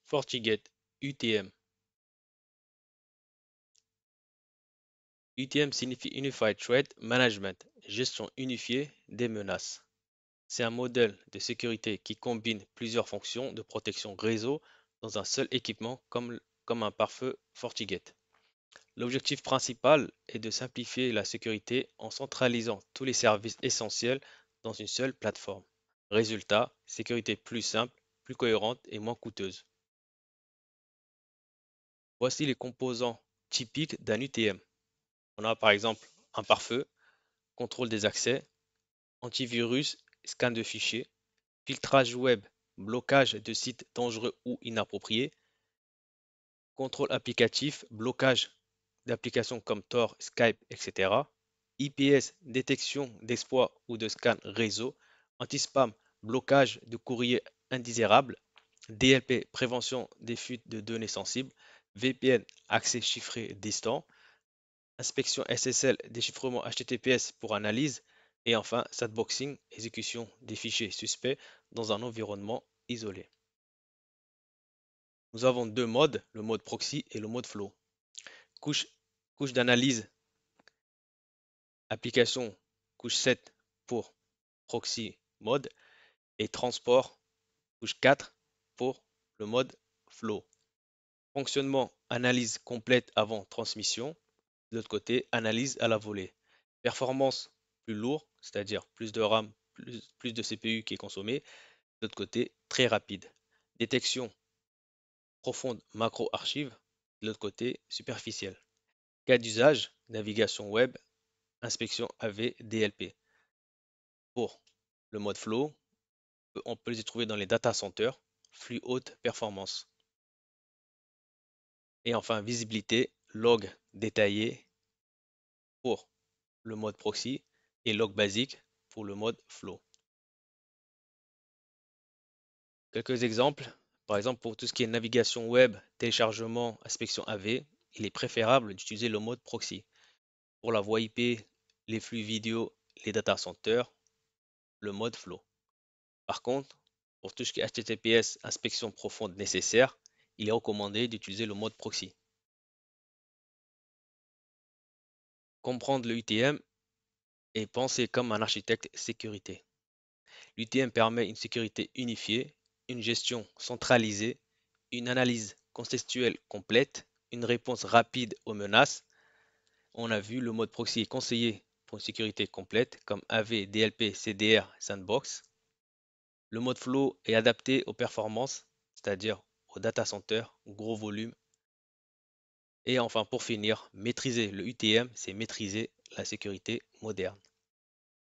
FortiGate UTM. UTM signifie Unified Threat Management, gestion unifiée des menaces. C'est un modèle de sécurité qui combine plusieurs fonctions de protection réseau dans un seul équipement comme un pare-feu FortiGate. L'objectif principal est de simplifier la sécurité en centralisant tous les services essentiels dans une seule plateforme. Résultat, sécurité plus simple, plus cohérente et moins coûteuse. Voici les composants typiques d'un UTM. On a par exemple un pare-feu, contrôle des accès, antivirus, scan de fichiers, filtrage web, blocage de sites dangereux ou inappropriés, contrôle applicatif, blocage d'applications comme Tor, Skype, etc. IPS, détection d'exploits ou de scan réseau, anti-spam, blocage de courriers indésirables, DLP, prévention des fuites de données sensibles, VPN, accès chiffré distant, inspection SSL, déchiffrement HTTPS pour analyse, et enfin sandboxing, exécution des fichiers suspects dans un environnement isolé. Nous avons deux modes, le mode proxy et le mode flow. Couche, couche d'analyse, application couche 7 pour proxy mode et transport couche 4 pour le mode flow. Fonctionnement, analyse complète avant transmission. De l'autre côté, analyse à la volée. Performance plus lourd, c'est-à-dire plus de RAM, plus de CPU qui est consommé. De l'autre côté, très rapide. Détection profonde macro-archive. De l'autre côté, superficielle. Cas d'usage, navigation web, inspection AV, DLP. Pour le mode flow, on peut les trouver dans les data centers, flux haute performance. Et enfin, visibilité, log détaillé pour le mode proxy et log basique pour le mode flow. Quelques exemples, par exemple pour tout ce qui est navigation web, téléchargement, inspection AV, il est préférable d'utiliser le mode proxy. Pour la voie IP, les flux vidéo, les data centers, le mode flow. Par contre, pour tout ce qui est HTTPS, inspection profonde nécessaire, il est recommandé d'utiliser le mode proxy. Comprendre le UTM est pensé comme un architecte sécurité. L'UTM permet une sécurité unifiée, une gestion centralisée, une analyse contextuelle complète, une réponse rapide aux menaces. On a vu le mode proxy est conseillé pour une sécurité complète comme AV, DLP, CDR, Sandbox. Le mode flow est adapté aux performances, c'est-à-dire au data center, gros volume. Et enfin, pour finir, maîtriser le UTM, c'est maîtriser la sécurité moderne.